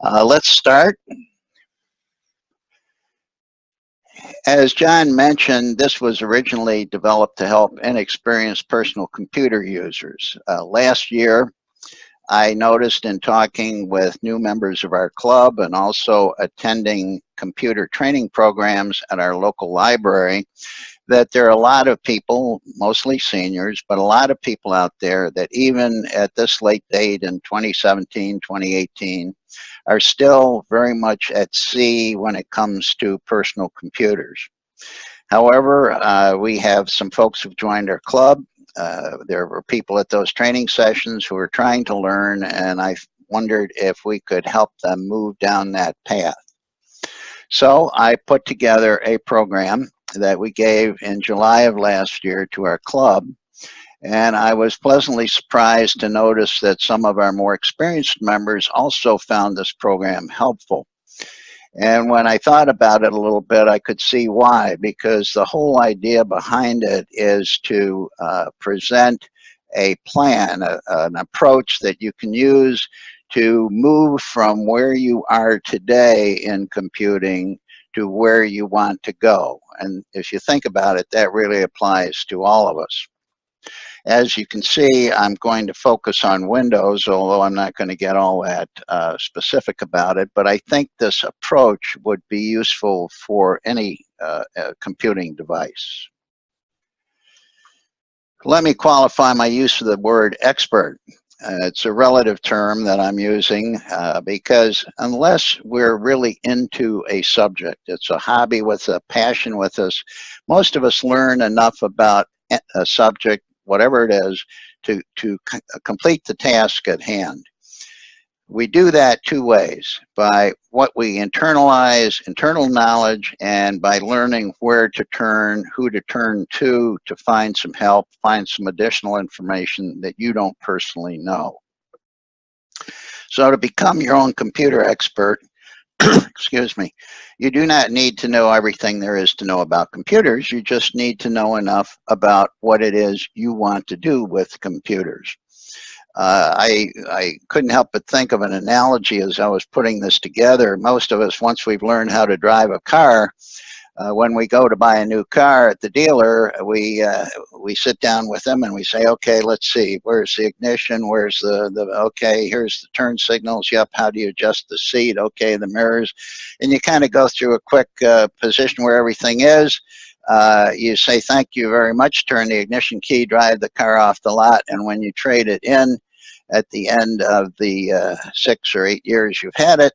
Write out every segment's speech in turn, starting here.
Let's start. As John mentioned, this was originally developed to help inexperienced personal computer users. Last year, I noticed in talking with new members of our club and also attending computer training programs at our local library that there are a lot of people, mostly seniors, but a lot of people out there that even at this late date in 2017, 2018, are still very much at sea when it comes to personal computers. However, we have some folks who've joined our club. There were people at those training sessions who were trying to learn, and I wondered if we could help them move down that path. So I put together a program that we gave in July of last year to our club, and I was pleasantly surprised to notice that some of our more experienced members also found this program helpful. And when I thought about it a little bit, I could see why, because the whole idea behind it is to present a plan, an approach that you can use to move from where you are today in computing to where you want to go. And if you think about it, that really applies to all of us. As you can see, I'm going to focus on Windows, although I'm not going to get all that specific about it, but I think this approach would be useful for any computing device. Let me qualify my use of the word expert. It's a relative term that I'm using because unless we're really into a subject, it's a hobby with a passion with us, most of us learn enough about a subject, whatever it is, to complete the task at hand. We do that two ways: by what we internalize, internal knowledge, and by learning where to turn, who to turn to find some help, find some additional information that you don't personally know. So to become your own computer expert, excuse me, you do not need to know everything there is to know about computers. You just need to know enough about what it is you want to do with computers. I couldn't help but think of an analogy as I was putting this together. Most of us, once we've learned how to drive a car, when we go to buy a new car at the dealer, we sit down with them and we say, okay, let's see, where's the ignition, where's okay, here's the turn signals, yep, how do you adjust the seat, okay, the mirrors, and you kind of go through a quick position where everything is. You say thank you very much, turn the ignition key, drive the car off the lot, and when you trade it in at the end of the 6 or 8 years you've had it,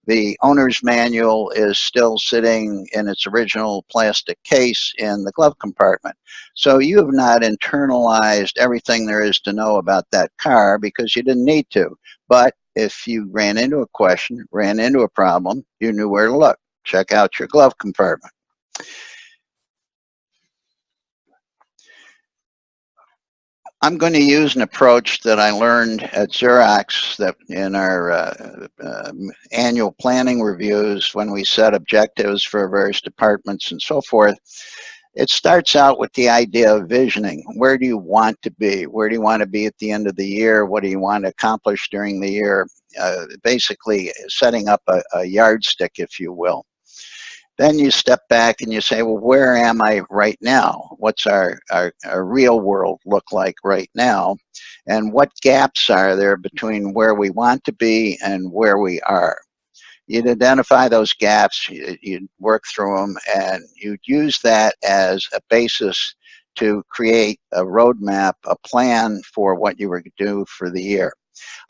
the owner's manual is still sitting in its original plastic case in the glove compartment. So you have not internalized everything there is to know about that car because you didn't need to. But if you ran into a question, ran into a problem, you knew where to look. Check out your glove compartment. I'm going to use an approach that I learned at Xerox that in our annual planning reviews when we set objectives for various departments and so forth. It starts out with the idea of visioning. Where do you want to be? Where do you want to be at the end of the year? What do you want to accomplish during the year? Basically setting up a yardstick, if you will. Then you step back and you say, well, where am I right now? What's our real world look like right now? And what gaps are there between where we want to be and where we are? You'd identify those gaps, you'd work through them, and you'd use that as a basis to create a roadmap, a plan for what you were going to do for the year.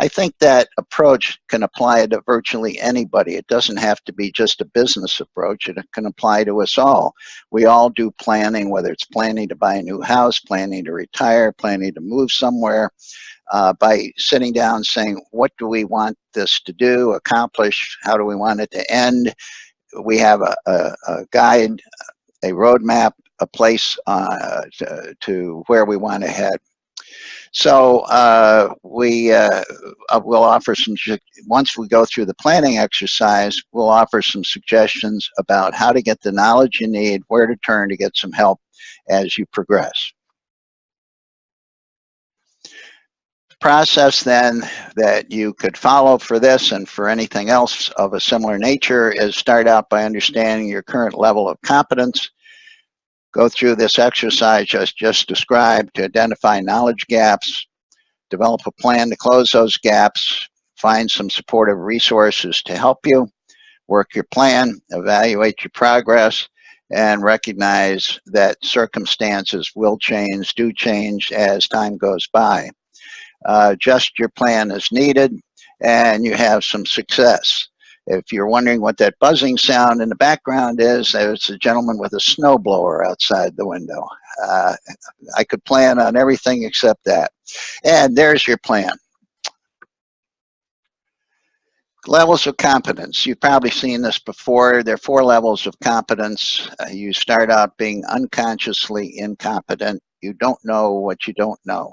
I think that approach can apply to virtually anybody. It doesn't have to be just a business approach. It can apply to us all. We all do planning, whether it's planning to buy a new house, planning to retire, planning to move somewhere, by sitting down saying, what do we want this to do, accomplish, how do we want it to end? We have a guide, a roadmap, a place to where we want to head. So we'll offer some, once we go through the planning exercise, we'll offer some suggestions about how to get the knowledge you need, where to turn to get some help as you progress. process then that you could follow for this and for anything else of a similar nature is start out by understanding your current level of competence. Go through this exercise just described to identify knowledge gaps, develop a plan to close those gaps, find some supportive resources to help you, work your plan, evaluate your progress, and recognize that circumstances will change, do change as time goes by. Adjust your plan as needed, and you have some success. If you're wondering what that buzzing sound in the background is, there's a gentleman with a snowblower outside the window. I could plan on everything except that. And there's your plan. Levels of competence. You've probably seen this before. There are 4 levels of competence. You start out being unconsciously incompetent. You don't know what you don't know.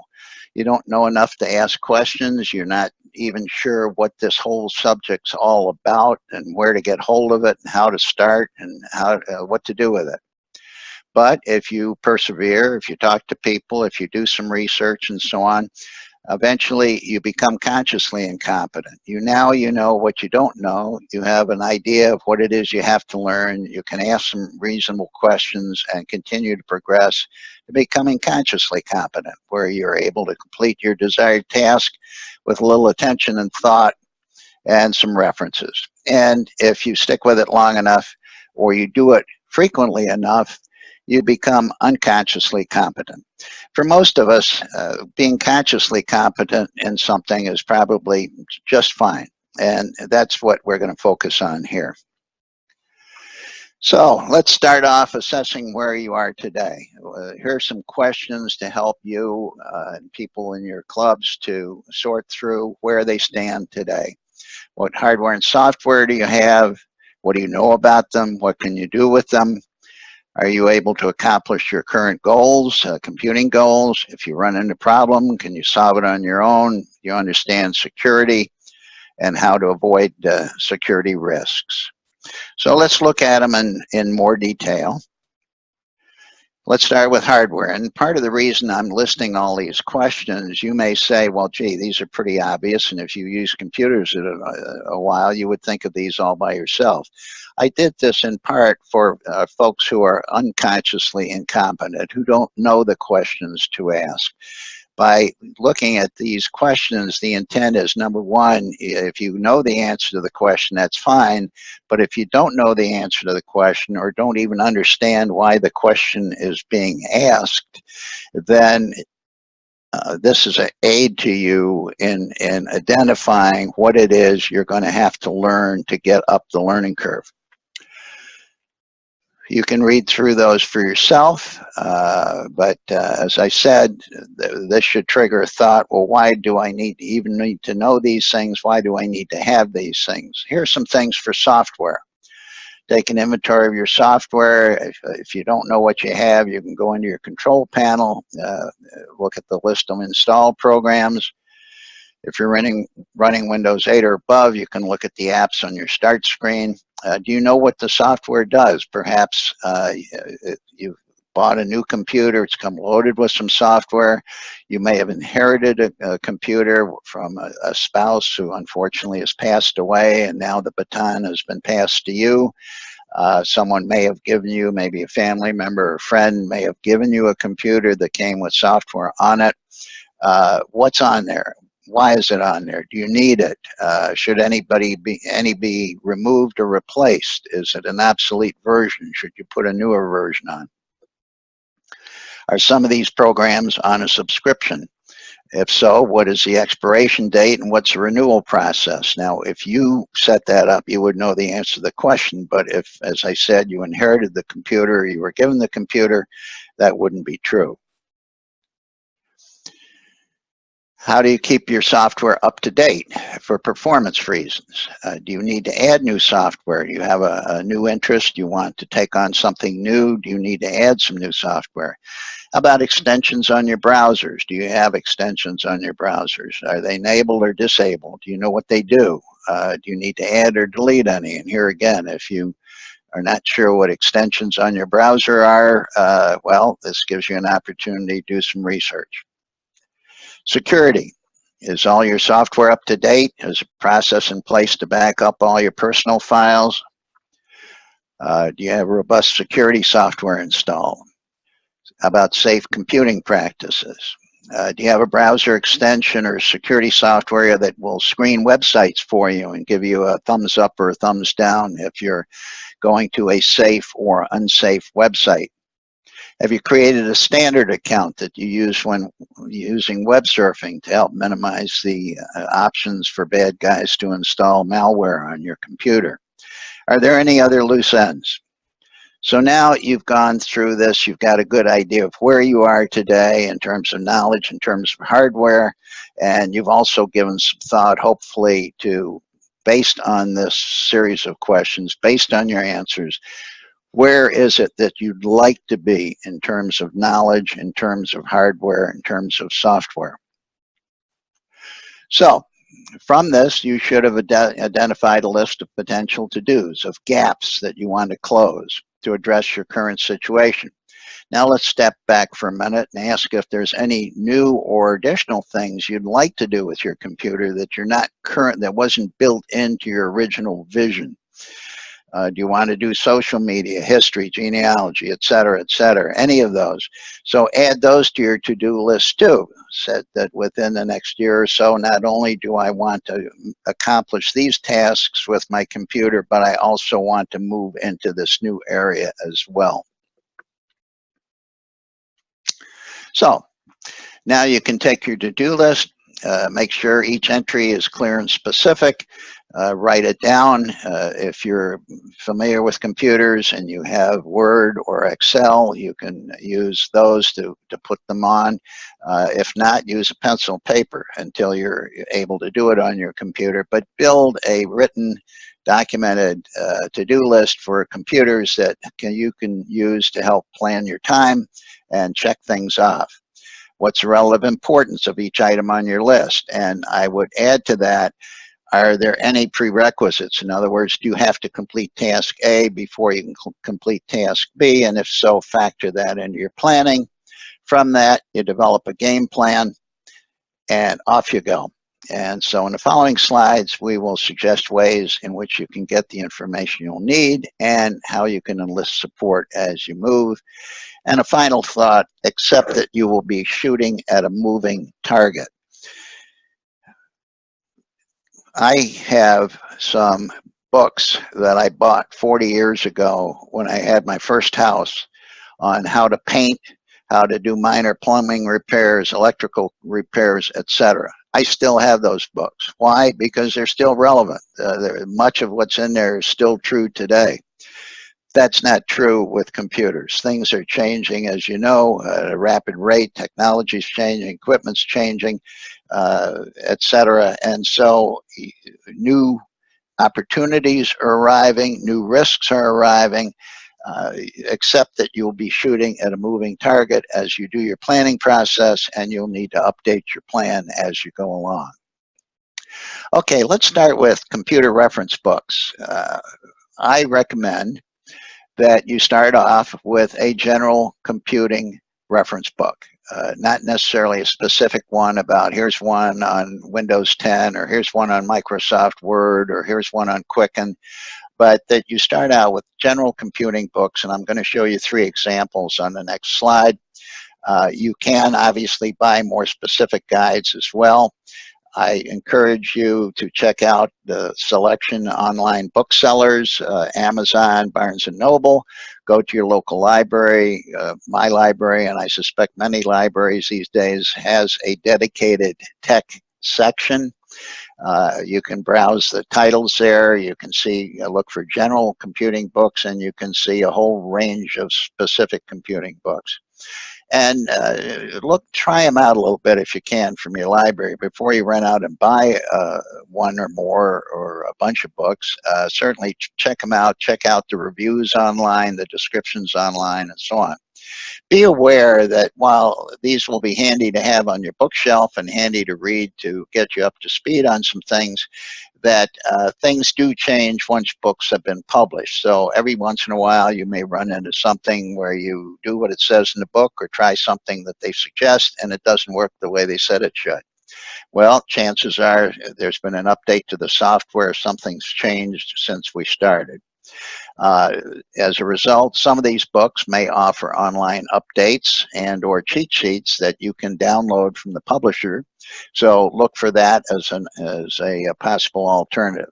You don't know enough to ask questions. You're not even sure what this whole subject's all about and where to get hold of it and how to start and what to do with it. But if you persevere, if you talk to people, if you do some research and so on, eventually you become consciously incompetent. You know what you don't know. You have an idea of what it is you have to learn. You can ask some reasonable questions and continue to progress to becoming consciously competent, where you're able to complete your desired task with a little attention and thought and some references. And if you stick with it long enough, or you do it frequently enough, you become unconsciously competent. For most of us, being consciously competent in something is probably just fine. And that's what we're going to focus on here. So let's start off assessing where you are today. Here are some questions to help you and people in your clubs to sort through where they stand today. What hardware and software do you have? What do you know about them? What can you do with them? Are you able to accomplish your current goals, computing goals? If you run into a problem, can you solve it on your own? You understand security and how to avoid security risks. So let's look at them in more detail. Let's start with hardware. And part of the reason I'm listing all these questions, you may say, well, gee, these are pretty obvious. And if you use computers a while, you would think of these all by yourself. I did this in part for folks who are unconsciously incompetent, who don't know the questions to ask. By looking at these questions, the intent is, number one, if you know the answer to the question, that's fine. But if you don't know the answer to the question or don't even understand why the question is being asked, then this is an aid to you in identifying what it is you're going to have to learn to get up the learning curve. You can read through those for yourself, but as I said, this should trigger a thought, well, why do I need to know these things? Why do I need to have these things? Here's some things for software. Take an inventory of your software. If you don't know what you have, you can go into your control panel, look at the list of installed programs. If you're running Windows 8 or above, you can look at the apps on your start screen. Do you know what the software does? Perhaps you've bought a new computer, it's come loaded with some software. You may have inherited a computer from a spouse who unfortunately has passed away, and now the baton has been passed to you. Someone may have given you, maybe a family member or friend may have given you a computer that came with software on it. What's on there? Why is it on there? Do you need it? Should any be removed or replaced? Is it an obsolete version? Should you put a newer version on? Are some of these programs on a subscription? If so, what is the expiration date and what's the renewal process? Now, if you set that up, you would know the answer to the question, but if, as I said, you inherited the computer or you were given the computer, that wouldn't be true. How do you keep your software up to date for performance reasons? Do you need to add new software? Do you have a new interest? Do you want to take on something new? Do you need to add some new software? How about extensions on your browsers? Do you have extensions on your browsers? Are they enabled or disabled? Do you know what they do? Do you need to add or delete any? And here again, if you are not sure what extensions on your browser are, well, this gives you an opportunity to do some research. Security. Is all your software up to date? Is a process in place to back up all your personal files? Do you have robust security software installed? How about safe computing practices? Do you have a browser extension or security software that will screen websites for you and give you a thumbs up or a thumbs down if you're going to a safe or unsafe website? Have you created a standard account that you use when using web surfing to help minimize the options for bad guys to install malware on your computer? Are there any other loose ends? So now you've gone through this, you've got a good idea of where you are today in terms of knowledge, in terms of hardware, and you've also given some thought, hopefully, to, based on this series of questions, based on your answers, where is it that you'd like to be in terms of knowledge, in terms of hardware, in terms of software? So, from this, you should have identified a list of potential to-dos, of gaps that you want to close to address your current situation. Now let's step back for a minute and ask if there's any new or additional things you'd like to do with your computer that you're not that wasn't built into your original vision. Do you want to do social media, history, genealogy, et cetera, any of those? So add those to your to-do list too. Set that within the next year or so, not only do I want to accomplish these tasks with my computer, but I also want to move into this new area as well. So now you can take your to-do list, make sure each entry is clear and specific. Write it down. If you're familiar with computers and you have Word or Excel, you can use those to put them on. If not, use a pencil and paper until you're able to do it on your computer. But build a written, documented to-do list for computers that you can use to help plan your time and check things off. What's the relative importance of each item on your list? And I would add to that, are there any prerequisites? In other words, do you have to complete task A before you can complete task B? And if so, factor that into your planning. From that, you develop a game plan, and off you go. And so in the following slides, we will suggest ways in which you can get the information you'll need and how you can enlist support as you move. And a final thought, accept that you will be shooting at a moving target. I have some books that I bought 40 years ago when I had my first house on how to paint, how to do minor plumbing repairs, electrical repairs, etc. I still have those books. Why? Because they're still relevant. Much of what's in there is still true today. That's not true with computers. Things are changing, as you know, at a rapid rate. Technology's changing, equipment's changing, etc. And so new opportunities are arriving, new risks are arriving. Accept that you'll be shooting at a moving target as you do your planning process, and you'll need to update your plan as you go along. Okay, let's start with computer reference books. I recommend that you start off with a general computing reference book. Not necessarily a specific one about here's one on Windows 10 or here's one on Microsoft Word or here's one on Quicken, but that you start out with general computing books, and I'm going to show you 3 examples on the next slide. You can obviously buy more specific guides as well. I encourage you to check out the selection online booksellers, Amazon, Barnes & Noble. Go to your local library. My library, and I suspect many libraries these days, has a dedicated tech section. You can browse the titles there. You can see, look for general computing books, and you can see a whole range of specific computing books. And try them out a little bit if you can from your library before you run out and buy one or more or a bunch of books. Certainly check them out. Check out the reviews online, the descriptions online, and so on. Be aware that while these will be handy to have on your bookshelf and handy to read to get you up to speed on some things, that things do change once books have been published. So every once in a while you may run into something where you do what it says in the book or try something that they suggest and it doesn't work the way they said it should. Well, chances are there's been an update to the software. Something's changed since we started. As a result, some of these books may offer online updates and or cheat sheets that you can download from the publisher. So look for that as a possible alternative.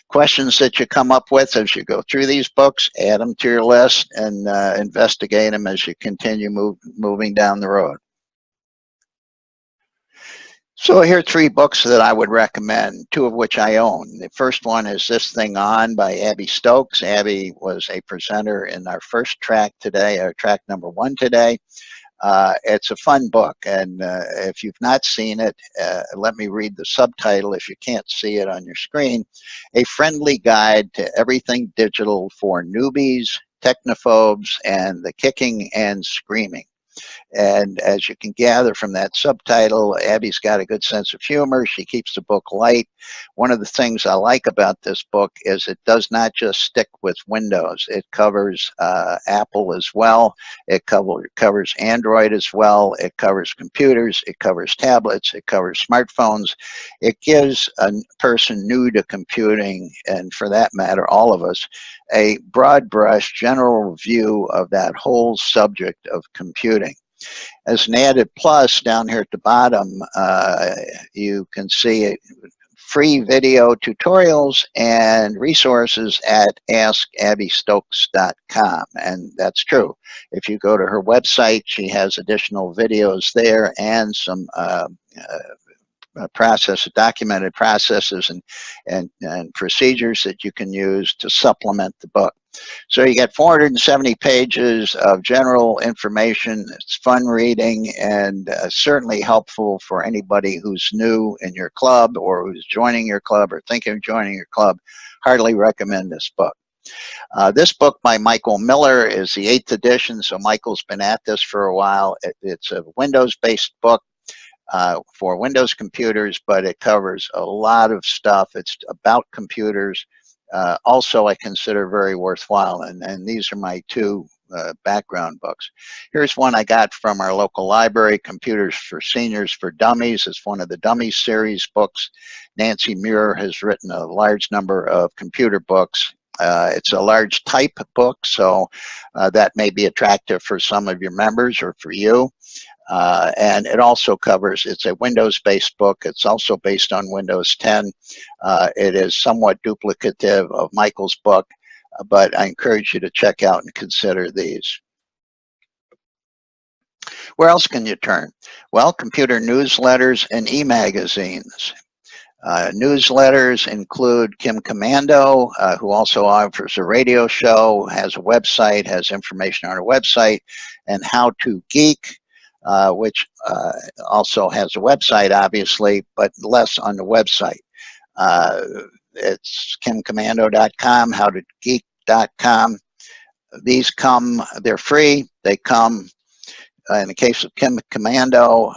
Questions that you come up with as you go through these books, add them to your list and investigate them as you continue moving down the road. So here are 3 books that I would recommend, 2 of which I own. The first one is This Thing On by Abby Stokes. Abby was a presenter in our first track today, or track number 1 today. It's a fun book, and if you've not seen it, let me read the subtitle if you can't see it on your screen. A friendly guide to everything digital for newbies, technophobes, and the kicking and screaming. And as you can gather from that subtitle, Abby's got a good sense of humor. She keeps the book light. One of the things I like about this book is it does not just stick with Windows. It covers Apple as well. It covers Android as well. It covers computers. It covers tablets. It covers smartphones. It gives a person new to computing, and for that matter, all of us, a broad brush general view of that whole subject of computing. As an added plus, down here at the bottom, you can see free video tutorials and resources at AskAbbyStokes.com, and that's true. If you go to her website, she has additional videos there and some documented processes and procedures that you can use to supplement the book. So you get 470 pages of general information. It's fun reading and certainly helpful for anybody who's new in your club or who's joining your club or thinking of joining your club. Hardly recommend this book. This book by Michael Miller is the 8th edition, so Michael's been at this for a while. It's a Windows-based book for Windows computers, but it covers a lot of stuff. It's about computers. Also, I consider very worthwhile, and these are my 2 background books. Here's one I got from our local library, Computers for Seniors for Dummies. It's one of the Dummies series books. Nancy Muir has written a large number of computer books. It's a large type book, so that may be attractive for some of your members or for you. And it also covers, it's a Windows-based book. It's also based on Windows 10. It is somewhat duplicative of Michael's book, but I encourage you to check out and consider these. Where else can you turn? Well, computer newsletters and e-magazines. Newsletters include Kim Commando, who also offers a radio show, has a website, has information on her website, and How to Geek, which also has a website, obviously, but less on the website. It's kimcommando.com, howtogeek.com. These come, they're free. They come, in the case of Kim Commando,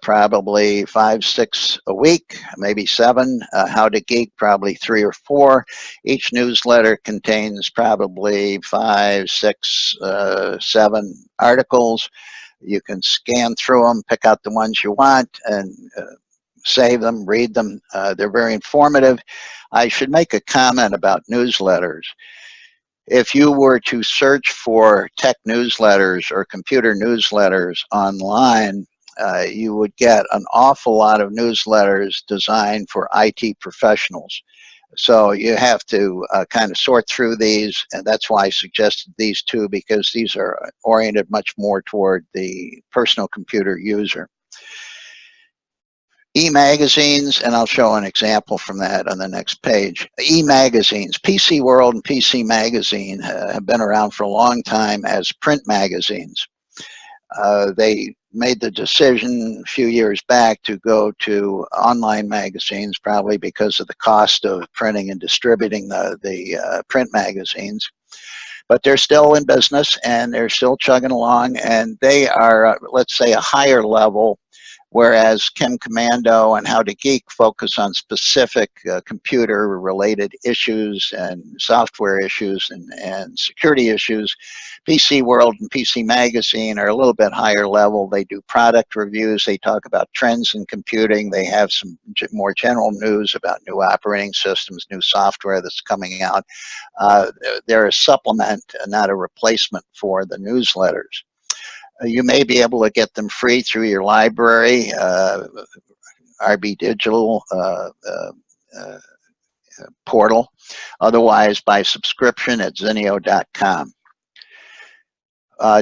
probably 5, 6 a week, maybe 7. How to Geek, probably 3 or 4. Each newsletter contains probably 5, 6, 7 articles. You can scan through them, pick out the ones you want, and save them, read them. They're very informative. I should make a comment about newsletters. If you were to search for tech newsletters or computer newsletters online, you would get an awful lot of newsletters designed for IT professionals. So you have to kind of sort through these, and that's why I suggested these 2, because these are oriented much more toward the personal computer user. E-magazines, and I'll show an example from that on the next page. E-magazines, PC World and PC Magazine have been around for a long time as print magazines. They made the decision a few years back to go to online magazines, probably because of the cost of printing and distributing the print magazines. But they're still in business and they're still chugging along, and they are, let's say, a higher level whereas Kim Commando and How to Geek focus on specific computer-related issues and software issues and security issues. PC World and PC Magazine are a little bit higher level. They do product reviews. They talk about trends in computing. They have some more general news about new operating systems, new software that's coming out. They're a supplement, not a replacement for the newsletters. You may be able to get them free through your library, RB Digital portal, otherwise by subscription at Zinio.com.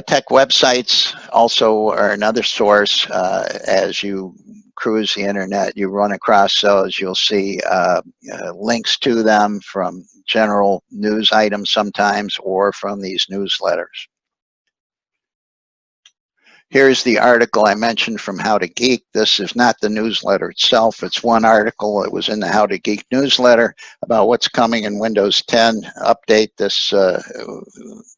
Tech websites also are another source. As you cruise the internet, you run across those. You'll see links to them from general news items sometimes or from these newsletters. Here's the article I mentioned from How to Geek. This is not the newsletter itself. It's one article that was in the How to Geek newsletter about what's coming in Windows 10 update. This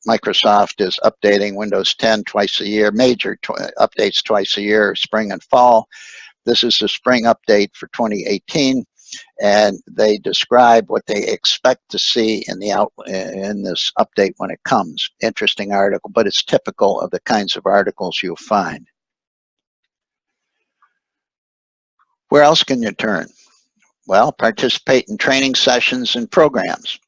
Microsoft is updating Windows 10 twice a year, major updates twice a year, spring and fall. This is the spring update for 2018. And they describe what they expect to see in this update when it comes. Interesting article, but it's typical of the kinds of articles you'll find. Where else can you turn? Well, participate in training sessions and programs.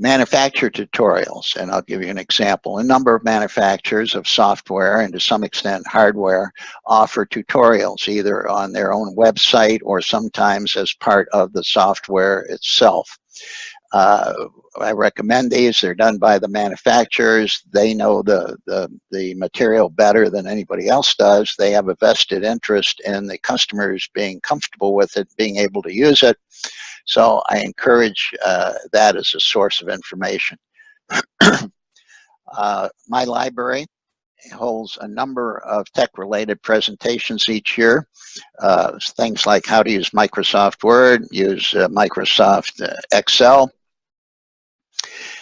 Manufacturer tutorials, and I'll give you an example. A number of manufacturers of software and to some extent hardware offer tutorials either on their own website or sometimes as part of the software itself. I recommend these. They're done by the manufacturers. They know the material better than anybody else does. They have a vested interest in the customers being comfortable with it, being able to use it. So I encourage that as a source of information. My library holds a number of tech-related presentations each year. Things like how to use Microsoft Word, use Microsoft Excel,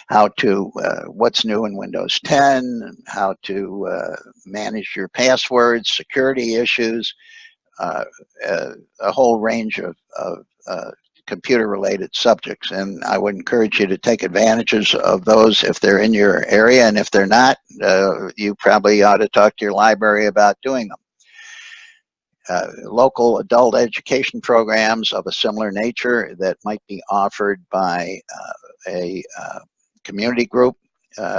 how to, what's new in Windows 10, how to manage your passwords, security issues, a whole range of computer-related subjects, and I would encourage you to take advantages of those if they're in your area, and if they're not, you probably ought to talk to your library about doing them. Local adult education programs of a similar nature that might be offered by a community group,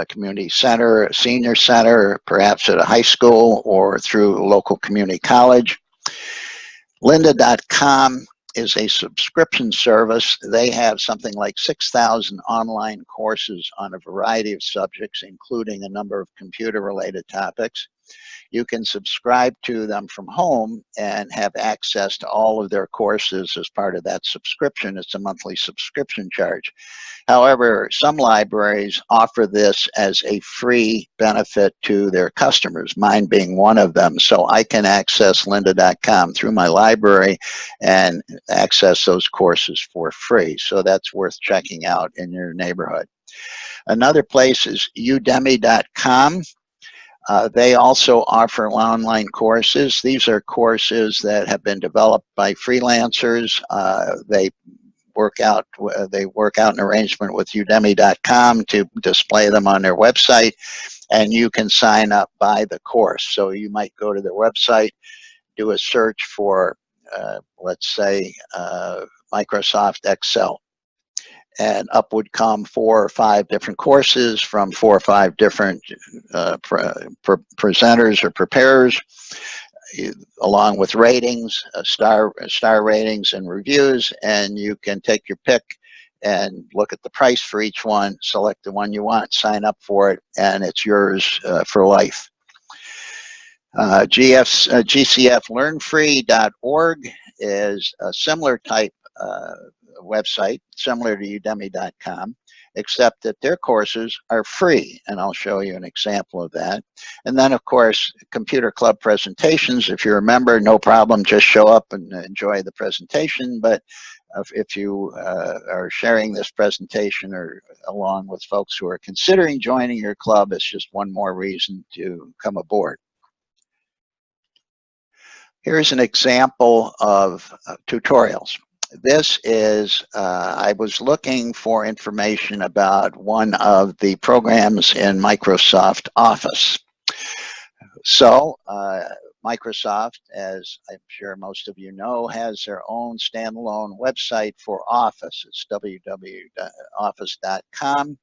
community center, senior center, perhaps at a high school or through a local community college. Lynda.com is a subscription service. They have something like 6,000 online courses on a variety of subjects, including a number of computer-related topics. You can subscribe to them from home and have access to all of their courses as part of that subscription. It's a monthly subscription charge. However, some libraries offer this as a free benefit to their customers, mine being one of them. So I can access lynda.com through my library and access those courses for free. So that's worth checking out in your neighborhood. Another place is udemy.com. They also offer online courses. These are courses that have been developed by freelancers. They work out an arrangement with udemy.com to display them on their website, and you can sign up by the course. So you might go to their website, do a search for, let's say, Microsoft Excel, and up would come 4 or 5 different courses from 4 or 5 different presenters or preparers, along with ratings, star ratings and reviews, and you can take your pick and look at the price for each one, select the one you want, sign up for it, and it's yours for life. GCFLearnFree.org is a similar type website, similar to udemy.com, except that their courses are free, and I'll show you an example of that. And then, of course, computer club presentations. If you're a member, no problem, just show up and enjoy the presentation. But if you are sharing this presentation or along with folks who are considering joining your club, it's just one more reason to come aboard. Here's an example of tutorials. This is, I was looking for information about one of the programs in Microsoft Office. So Microsoft, as I'm sure most of you know, has their own standalone website for Office. It's www.office.com.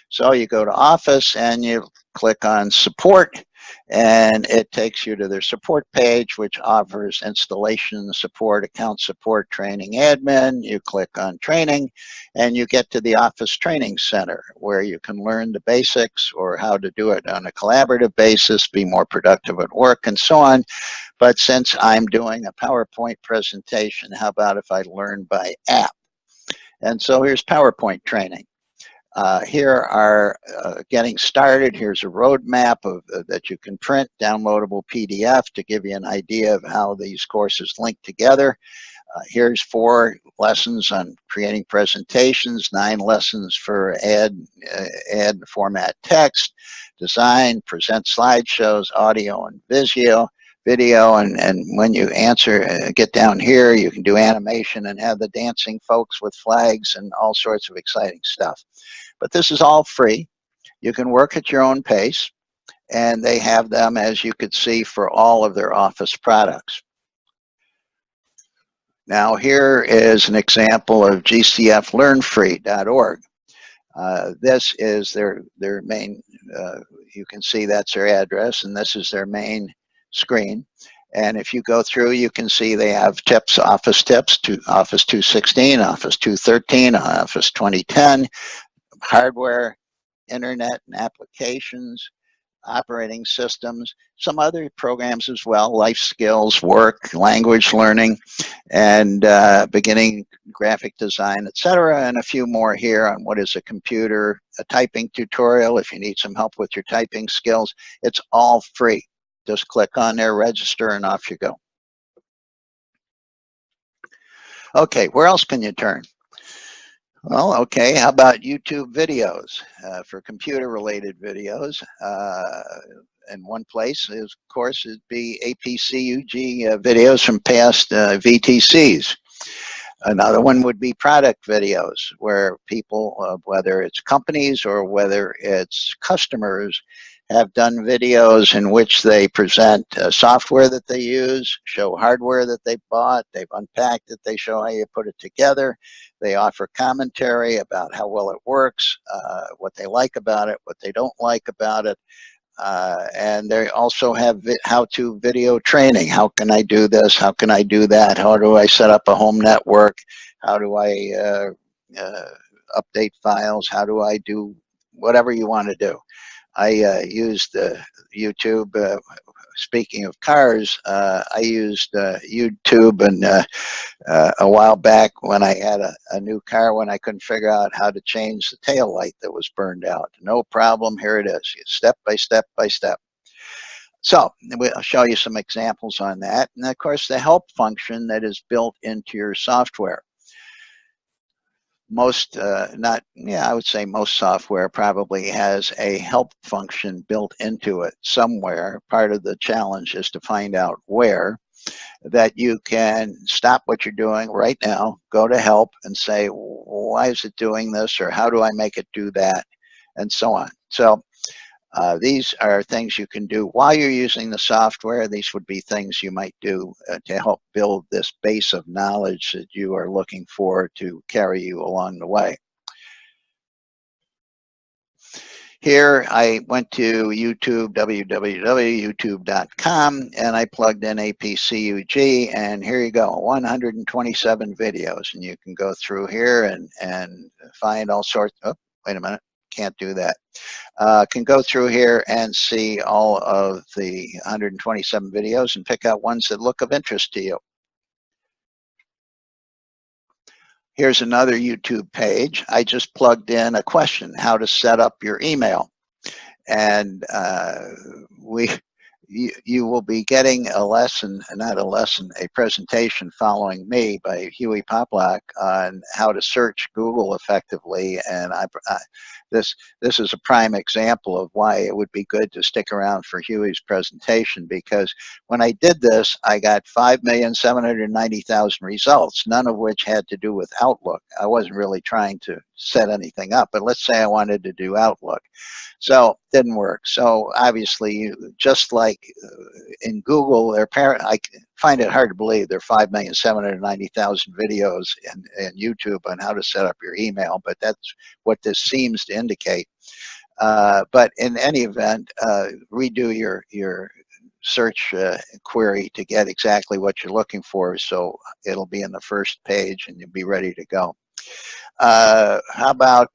So you go to Office and you click on Support, and it takes you to their support page, which offers installation support, account support, training, admin. You click on Training, and you get to the Office Training Center, where you can learn the basics or how to do it on a collaborative basis, be more productive at work, and so on. But since I'm doing a PowerPoint presentation, how about if I learn by app? And so here's PowerPoint training. Here are getting started. Here's a roadmap of, that you can print, downloadable PDF to give you an idea of how these courses link together. Here's 4 lessons on creating presentations, 9 lessons for add format text, design, present slideshows, audio and video, and when you get down here, you can do animation and have the dancing folks with flags and all sorts of exciting stuff. But this is all free. You can work at your own pace, and they have them, as you could see, for all of their Office products. Now here is an example of GCFLearnFree.org. This is their main, you can see that's their address, and this is their main screen. And if you go through, you can see they have tips, Office tips, to Office 216, Office 213, Office 2010, hardware, internet and applications, operating systems, some other programs as well, life skills, work, language learning, and beginning graphic design, etc., and a few more here on what is a computer, a typing tutorial if you need some help with your typing skills. It's all free. Just click on there, register, and off you go. Okay, where else can you turn? Well, okay, how about YouTube videos for computer-related videos? And one place is, of course, it'd be APCUG videos from past VTCs. Another one would be product videos, where people, whether it's companies or whether it's customers, have done videos in which they present software that they use, show hardware that they bought, they've unpacked it, they show how you put it together, they offer commentary about how well it works, what they like about it, what they don't like about it, and they also have how-to video training. How can I do this? How can I do that? How do I set up a home network? How do I update files? How do I do whatever you want to do? I used YouTube. Speaking of cars, I used YouTube and a while back when I had a new car, when I couldn't figure out how to change the tail light that was burned out. No problem, here it is, step by step by step. So I'll show you some examples on that. And of course, the help function that is built into your software. Most, I would say most software probably has a help function built into it somewhere. Part of the challenge is to find out where, that you can stop what you're doing right now, go to help and say, why is it doing this, or how do I make it do that, and so on. So these are things you can do while you're using the software. These would be things you might do to help build this base of knowledge that you are looking for to carry you along the way. Here I went to YouTube, www.youtube.com, and I plugged in APCUG, and here you go, 127 videos. And you can go through here and find all sorts. Oh, wait a minute, can't do that. Can go through here and see all of the 127 videos and pick out ones that look of interest to you. Here's another YouTube page. I just plugged in a question, how to set up your email. And you will be getting a lesson, not a lesson, a presentation following me by Huey Poplock on how to search Google effectively. And this is a prime example of why it would be good to stick around for Huey's presentation, because when I did this, I got 5,790,000 results, none of which had to do with Outlook. I wasn't really trying to set anything up, but let's say I wanted to do Outlook. So didn't work. So obviously, just like in Google, I find it hard to believe there are 5,790,000 videos in YouTube on how to set up your email, but that's what this seems to indicate. But in any event, redo your search query to get exactly what you're looking for, so it'll be in the first page and you'll be ready to go. How about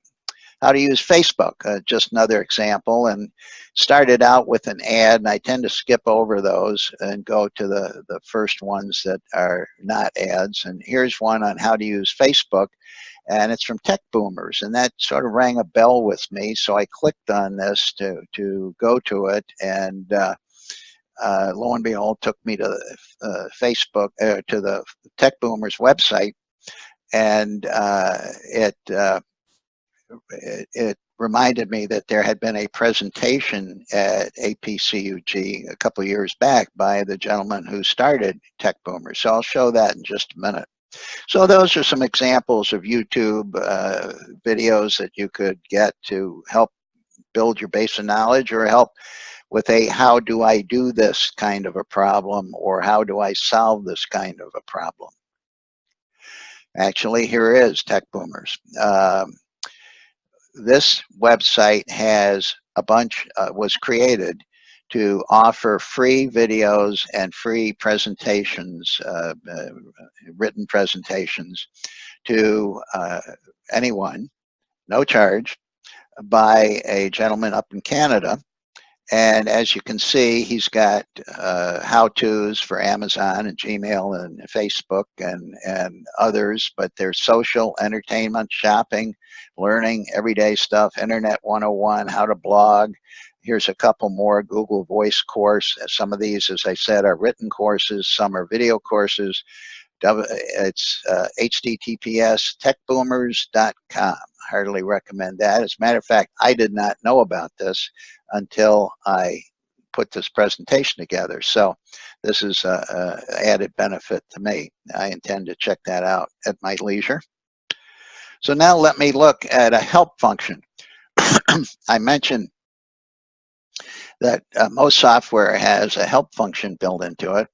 how to use Facebook? Just another example, and started out with an ad, and I tend to skip over those and go to the first ones that are not ads. And here's one on how to use Facebook, and it's from Tech Boomers, and that sort of rang a bell with me, so I clicked on this to go to it, and lo and behold, took me to Facebook, to the Tech Boomers website, and it reminded me that there had been a presentation at APCUG a couple of years back by the gentleman who started Tech Boomers. So I'll show that in just a minute. So those are some examples of YouTube videos that you could get to help build your base of knowledge, or help with a how do I do this kind of a problem, or how do I solve this kind of a problem. Actually, here is Tech Boomers. This website has a bunch, was created to offer free videos and free presentations, written presentations to anyone, no charge, by a gentleman up in Canada. And as you can see, he's got how-tos for Amazon and Gmail and Facebook and others, but there's social, entertainment, shopping, learning, everyday stuff, Internet 101, how to blog. Here's a couple more, Google Voice course. Some of these, as I said, are written courses. Some are video courses. It's https techboomers.com. Heartily recommend that. As a matter of fact, I did not know about this until I put this presentation together. So this is an added benefit to me. I intend to check that out at my leisure. So now let me look at a help function. I mentioned that most software has a help function built into it.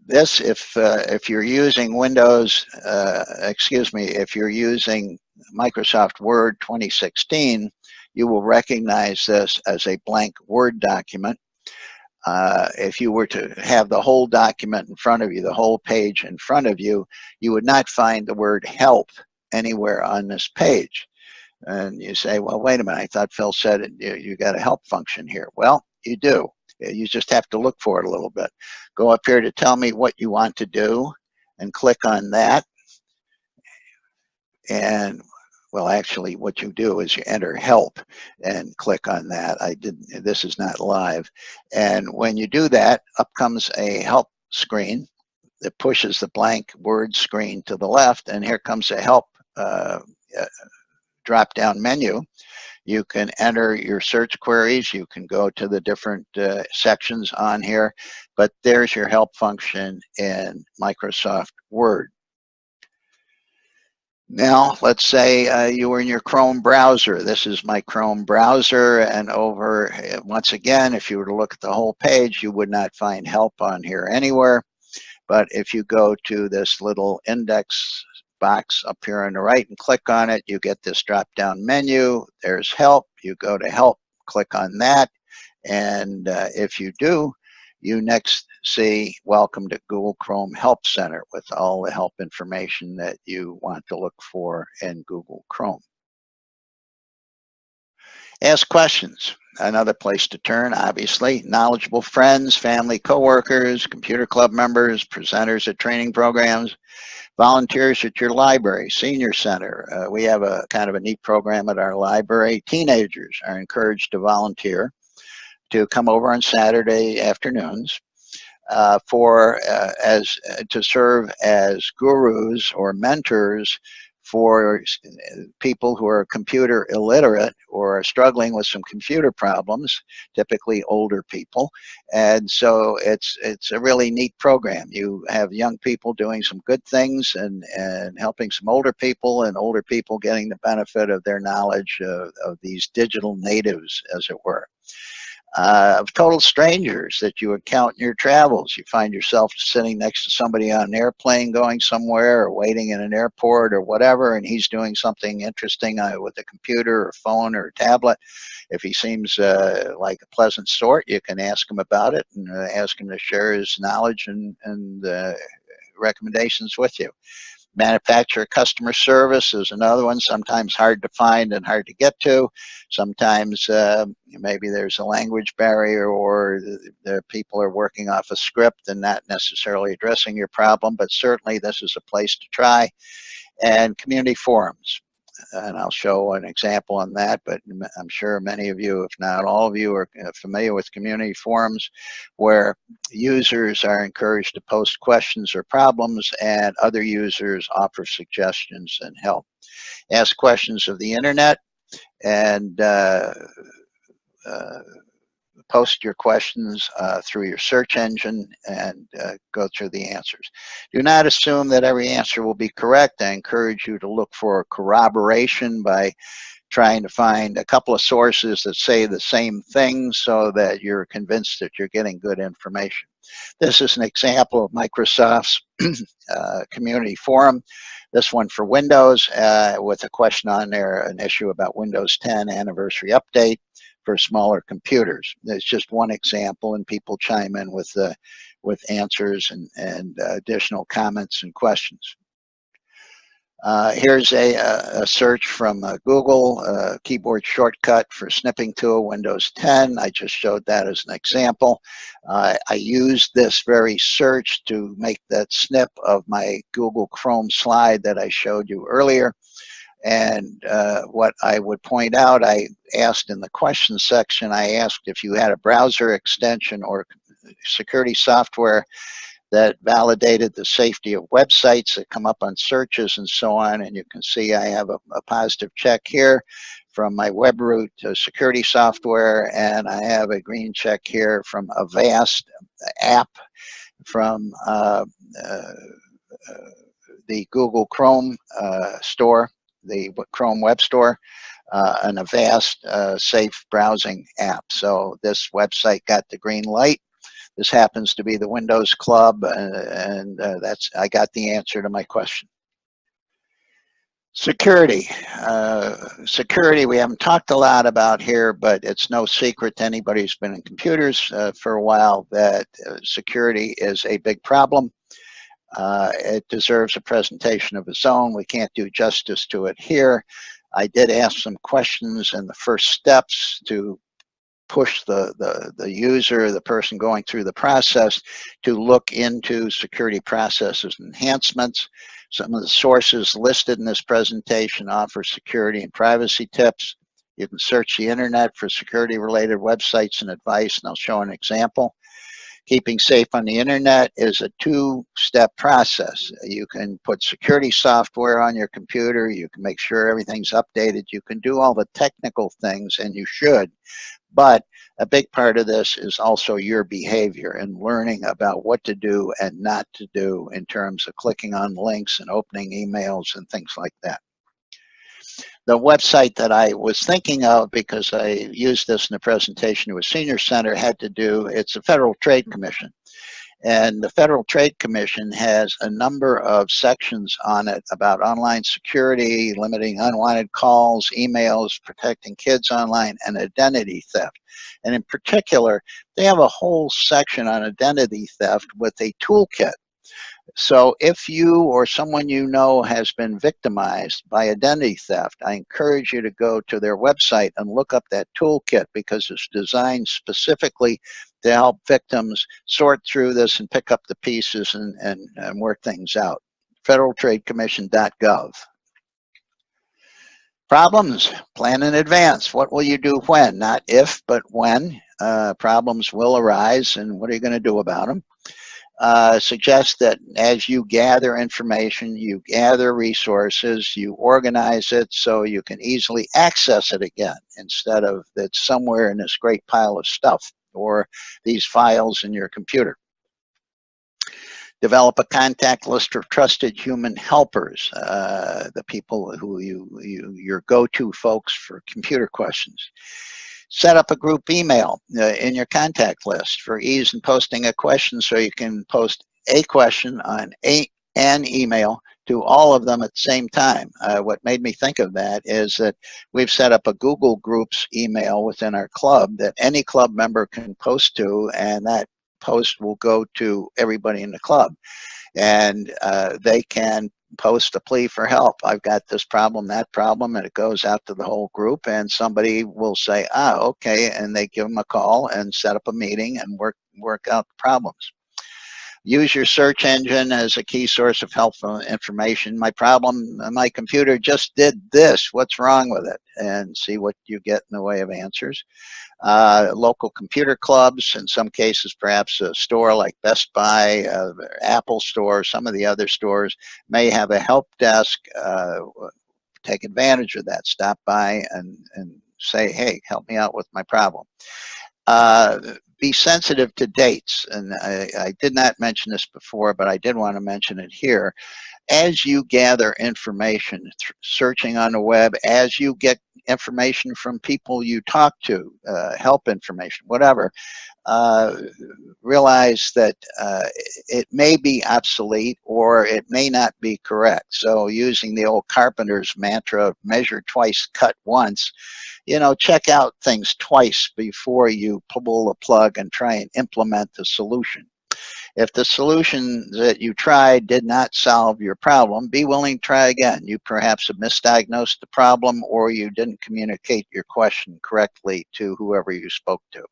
This, if you're using Windows, if you're using Microsoft Word 2016, you will recognize this as a blank Word document. If you were to have the whole document in front of you, the whole page in front of you, you would not find the word help anywhere on this page. And you say, well, wait a minute, I thought Phil said you got a help function here. Well, you do. You just have to look for it a little bit. Go up here to tell me what you want to do and click on that. And well, actually what you do is you enter help and click on that. This is not live. And when you do that, up comes a help screen that pushes the blank Word screen to the left, and here comes a help drop-down menu. You can enter your search queries. You can go to the different sections on here, but there's your help function in Microsoft Word. Now, let's say you were in your Chrome browser. This is my Chrome browser, and over, once again, if you were to look at the whole page, you would not find help on here anywhere. But if you go to this little index box up here on the right and click on it, you get this drop-down menu. There's help. You go to help, click on that, and if you do, you next see welcome to Google Chrome Help Center with all the help information that you want to look for in Google Chrome. Ask questions. Another place to turn, obviously. Knowledgeable friends, family, coworkers, computer club members, presenters at training programs, volunteers at your library, senior center. We have a kind of a neat program at our library. Teenagers are encouraged to volunteer. to come over on Saturday afternoons to serve as gurus or mentors for people who are computer illiterate or are struggling with some computer problems, typically older people. And so it's a really neat program. You have young people doing some good things and helping some older people, and older people getting the benefit of their knowledge of these digital natives, as it were. Of total strangers that you encounter in your travels. You find yourself sitting next to somebody on an airplane going somewhere, or waiting in an airport or whatever, and he's doing something interesting with a computer or phone or tablet. If he seems like a pleasant sort, you can ask him about it and ask him to share his knowledge and recommendations with you. Manufacturer customer service is another one, sometimes hard to find and hard to get to. Sometimes maybe there's a language barrier, or the people are working off a script and not necessarily addressing your problem, but certainly this is a place to try. And community forums. And I'll show an example on that, but I'm sure many of you, if not all of you, are familiar with community forums, where users are encouraged to post questions or problems, and other users offer suggestions and help. Ask questions of the internet, and post your questions through your search engine, and go through the answers. Do not assume that every answer will be correct. I encourage you to look for corroboration by trying to find a couple of sources that say the same thing, so that you're convinced that you're getting good information. This is an example of Microsoft's community forum. This one for Windows, with a question on there, an issue about Windows 10 anniversary update for smaller computers. There's just one example, and people chime in with answers and additional comments and questions. Here's a search from Google, keyboard shortcut for snipping tool Windows 10. I just showed that as an example. I used this very search to make that snip of my Google Chrome slide that I showed you earlier. And what I would point out, I asked in the question section, I asked if you had a browser extension or security software that validated the safety of websites that come up on searches and so on. And you can see I have a positive check here from my WebRoot security software, and I have a green check here from Avast app from the Google Chrome store, the Chrome Web Store, an Avast safe browsing app. So this website got the green light. This happens to be the Windows Club, and I got the answer to my question. Security. Security we haven't talked a lot about here, but it's no secret to anybody who's been in computers for a while that security is a big problem. It deserves a presentation of its own. We can't do justice to it here. I did ask some questions and the first steps to push the user, the person going through the process, to look into security processes and enhancements. Some of the sources listed in this presentation offer security and privacy tips. You can search the internet for security-related websites and advice, and I'll show an example. Keeping safe on the internet is a two-step process. You can put security software on your computer, you can make sure everything's updated, you can do all the technical things, and you should. But a big part of this is also your behavior and learning about what to do and not to do in terms of clicking on links and opening emails and things like that. The website that I was thinking of, because I used this in a presentation to a senior center, it's a Federal Trade Commission. And the Federal Trade Commission has a number of sections on it about online security, limiting unwanted calls, emails, protecting kids online, and identity theft. And in particular, they have a whole section on identity theft with a toolkit. So if you or someone you know has been victimized by identity theft, I encourage you to go to their website and look up that toolkit, because it's designed specifically to help victims sort through this and pick up the pieces and work things out. federaltradecommission.gov. Problems, plan in advance. What will you do when? Not if, but when. problems will arise, and what are you going to do about them? Suggest that as you gather information, you gather resources, you organize it so you can easily access it again instead of it's somewhere in this great pile of stuff or these files in your computer. Develop a contact list of trusted human helpers, the people who your go-to folks for computer questions. Set up a group email in your contact list for ease in posting a question, so you can post a question on an email to all of them at the same time. What made me think of that is that we've set up a Google Groups email within our club that any club member can post to, and that post will go to everybody in the club, and they can post a plea for help. I've got this problem, that problem, and it goes out to the whole group, and somebody will say, okay, and they give them a call and set up a meeting and work out the problems. Use your search engine as a key source of helpful information. My problem, my computer just did this. What's wrong with it? And see what you get in the way of answers. Local computer clubs, in some cases perhaps a store like Best Buy, Apple Store, some of the other stores may have a help desk. Take advantage of that. Stop by and say, hey, help me out with my problem. Be sensitive to dates, and I did not mention this before, but I did want to mention it here. As you gather information, searching on the web, as you get information from people you talk to, help information, whatever, realize that it may be obsolete or it may not be correct. So using the old carpenter's mantra of measure twice, cut once, check out things twice before you pull the plug and try and implement the solution. If the solution that you tried did not solve your problem, be willing to try again. You perhaps have misdiagnosed the problem, or you didn't communicate your question correctly to whoever you spoke to.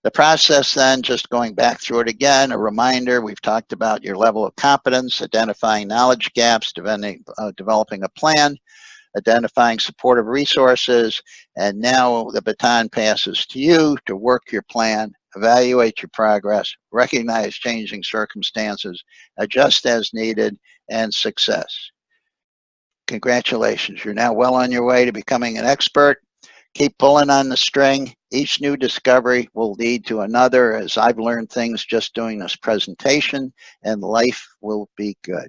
The process then, just going back through it again, a reminder, we've talked about your level of competence, identifying knowledge gaps, developing a plan, identifying supportive resources, and now the baton passes to you to work your plan, evaluate your progress, recognize changing circumstances, adjust as needed, and success. Congratulations, you're now well on your way to becoming an expert. Keep pulling on the string. Each new discovery will lead to another, as I've learned things just doing this presentation, and life will be good.